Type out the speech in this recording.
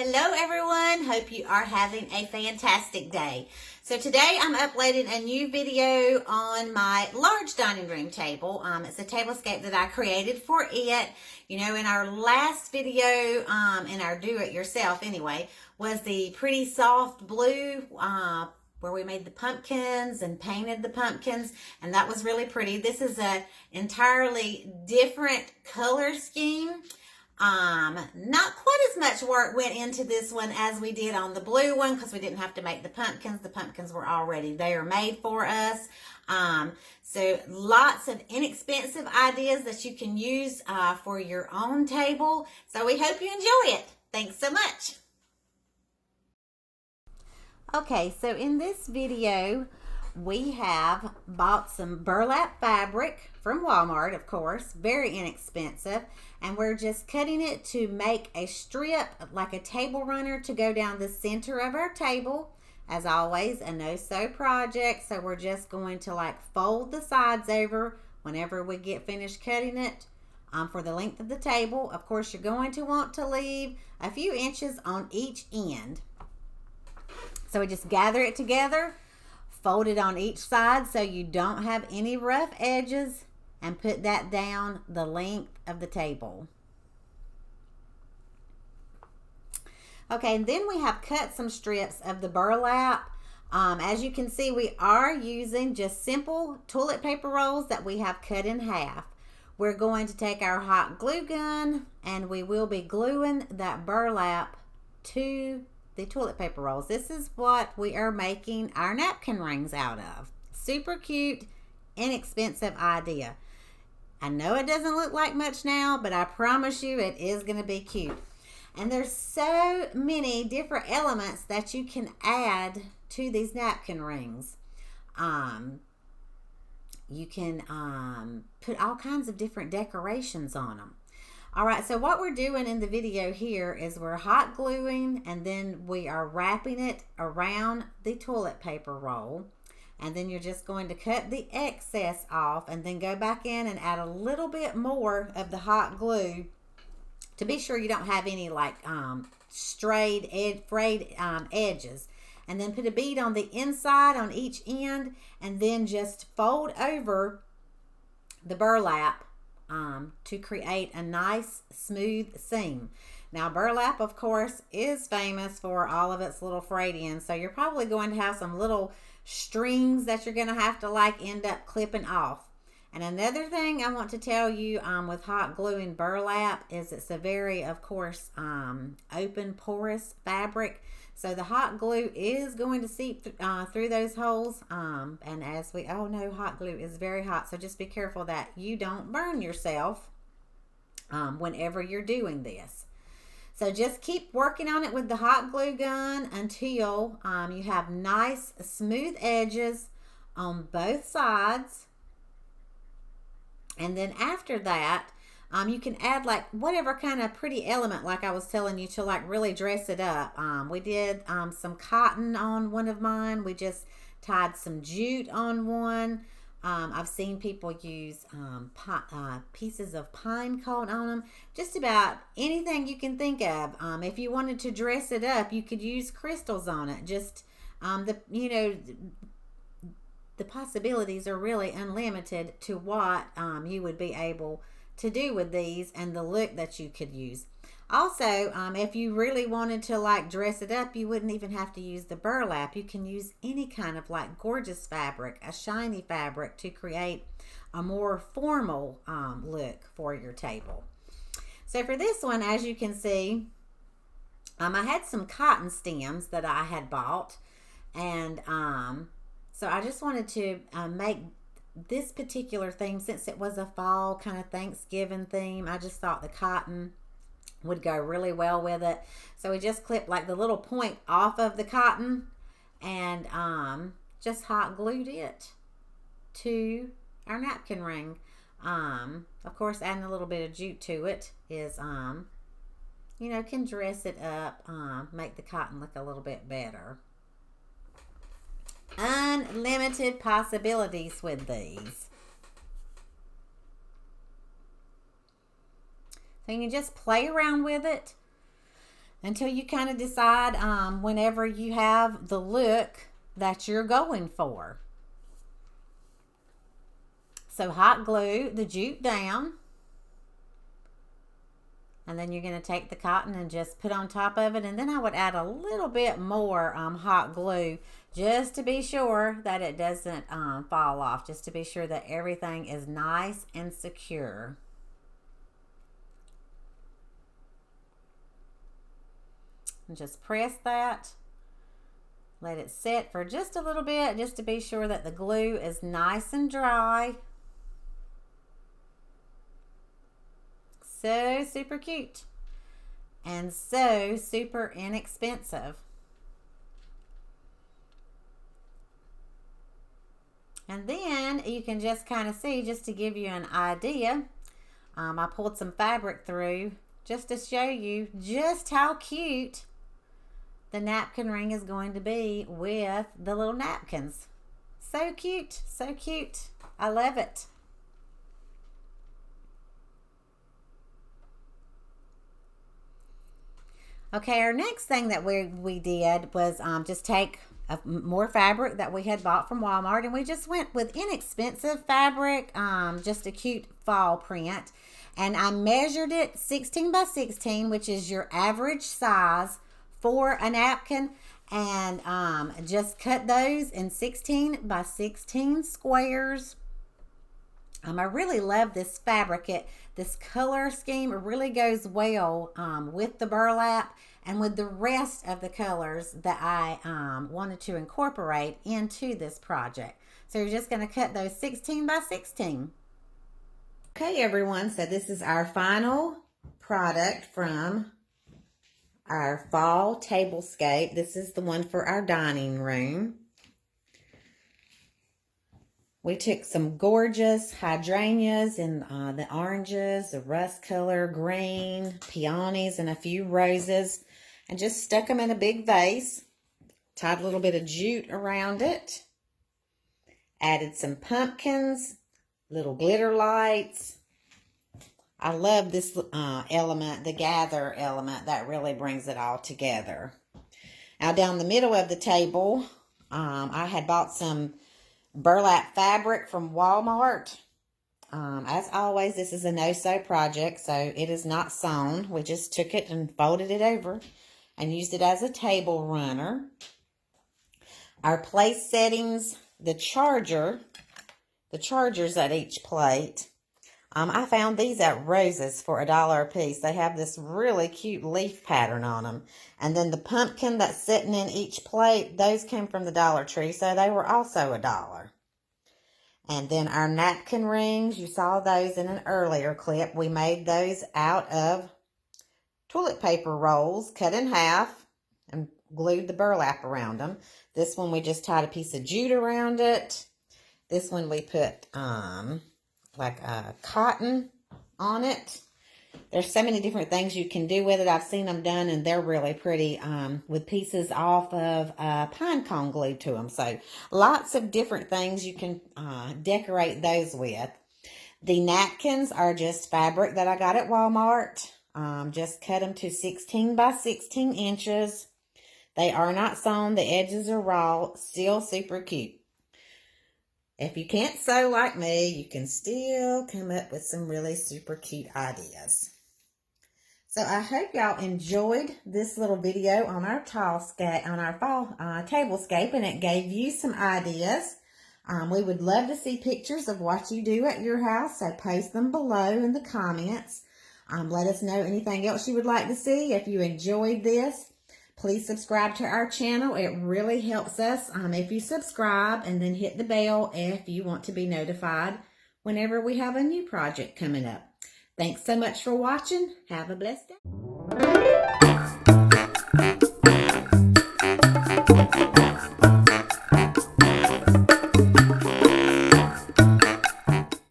Hello everyone, hope you are having a fantastic day. So today I'm uploading a new video on my large dining room table. It's a tablescape that I created for it. You know, in our last video, in our do-it-yourself anyway, was the pretty soft blue where we made the pumpkins and painted the pumpkins, and that was really pretty. This is a entirely different color scheme. Not quite as much work went into this one as we did on the blue one because we didn't have to make the pumpkins. The pumpkins were already there made for us. So lots of inexpensive ideas that you can use for your own table. So we hope you enjoy it. Thanks so much. Okay, so in this video, we have bought some burlap fabric from Walmart, of course, very inexpensive, and we're just cutting it to make a strip like a table runner to go down the center of our table. As always, a no-sew project, so we're just going to like fold the sides over whenever we get finished cutting it for the length of the table. Of course, you're going to want to leave a few inches on each end. So we just gather it together, fold it on each side so you don't have any rough edges, and put that down the length of the table. Okay, and then we have cut some strips of the burlap. As you can see, we are using just simple toilet paper rolls that we have cut in half. We're going to take our hot glue gun and we will be gluing that burlap to the toilet paper rolls. This is what we are making our napkin rings out of. Super cute, inexpensive idea. I know it doesn't look like much now, but I promise you it is going to be cute. And there's so many different elements that you can add to these napkin rings. You can put all kinds of different decorations on them. All right, so what we're doing in the video here is we're hot gluing and then we are wrapping it around the toilet paper roll. And then you're just going to cut the excess off and then go back in and add a little bit more of the hot glue to be sure you don't have any like frayed edges. And then put a bead on the inside on each end and then just fold over the burlap to create a nice smooth seam. Now burlap, of course, is famous for all of its little frayed ends, so you're probably going to have some little strings that you're going to have to like end up clipping off. And another thing I want to tell you with hot gluing burlap is it's a very, of course, open porous fabric. So the hot glue is going to seep through those holes. And as we all know, hot glue is very hot. So just be careful that you don't burn yourself whenever you're doing this. So just keep working on it with the hot glue gun until you have nice smooth edges on both sides. And then after that, you can add like whatever kind of pretty element like I was telling you to like really dress it up. We did some cotton on one of mine. We just tied some jute on one. I've seen people use pieces of pine cone on them. Just about anything you can think of. If you wanted to dress it up, you could use crystals on it. Just the possibilities are really unlimited to what you would be able to do with these and the look that you could use. Also, if you really wanted to like dress it up, you wouldn't even have to use the burlap. You can use any kind of like gorgeous fabric, a shiny fabric, to create a more formal look for your table. So for this one, as you can see, I had some cotton stems that I had bought, and so I just wanted to make this particular theme, since it was a fall kind of Thanksgiving theme. I just thought the cotton would go really well with it. So we just clipped like the little point off of the cotton and just hot glued it to our napkin ring. Of course, adding a little bit of jute to it is, you know, can dress it up, make the cotton look a little bit better. Unlimited possibilities with these. So you can just play around with it. until you kind of decide whenever you have the look that you're going for. So hot glue the jute down. And then you're going to take the cotton and just put on top of it. And then I would add a little bit more hot glue just to be sure that it doesn't fall off. Just to be sure that everything is nice and secure. And just press that. Let it set for just a little bit just to be sure that the glue is nice and dry. So super cute and so super inexpensive. And then you can just kind of see, just to give you an idea, I pulled some fabric through just to show you just how cute the napkin ring is going to be with the little napkins. So cute, so cute. I love it. Okay, our next thing that we did was just take more fabric that we had bought from Walmart, and we just went with inexpensive fabric, just a cute fall print. And I measured it 16 by 16, which is your average size for a napkin, and just cut those in 16 by 16 squares. I really love this fabric. This color scheme really goes well with the burlap and with the rest of the colors that I wanted to incorporate into this project. So you're just going to cut those 16 by 16. Okay, everyone, so this is our final product from our fall tablescape. This is the one for our dining room. We took some gorgeous hydrangeas in the oranges, the rust color, green, peonies, and a few roses, and just stuck them in a big vase. Tied a little bit of jute around it. Added some pumpkins, little glitter lights. I love this element, the gather element. That really brings it all together. Now down the middle of the table, I had bought some burlap fabric from Walmart. As always, this is a no-sew project, so it is not sewn. We just took it and folded it over and used it as a table runner. Our place settings, the chargers at each plate. I found these at Rose's for $1 a piece. They have this really cute leaf pattern on them. And then the pumpkin that's sitting in each plate, those came from the Dollar Tree, so they were also $1. And then our napkin rings, you saw those in an earlier clip. We made those out of toilet paper rolls, cut in half, and glued the burlap around them. This one we just tied a piece of jute around it. This one we put like cotton on it. There's so many different things you can do with it. I've seen them done, and they're really pretty with pieces off of pine cone glued to them. So lots of different things you can decorate those with. The napkins are just fabric that I got at Walmart. Just cut them to 16 by 16 inches. They are not sewn. The edges are raw. Still super cute. If you can't sew like me, you can still come up with some really super cute ideas. So I hope y'all enjoyed this little video on our fall tablescape, and it gave you some ideas. We would love to see pictures of what you do at your house, so post them below in the comments. Let us know anything else you would like to see. If you enjoyed this, please subscribe to our channel. It really helps us if you subscribe, and then hit the bell if you want to be notified whenever we have a new project coming up. Thanks so much for watching. Have a blessed day.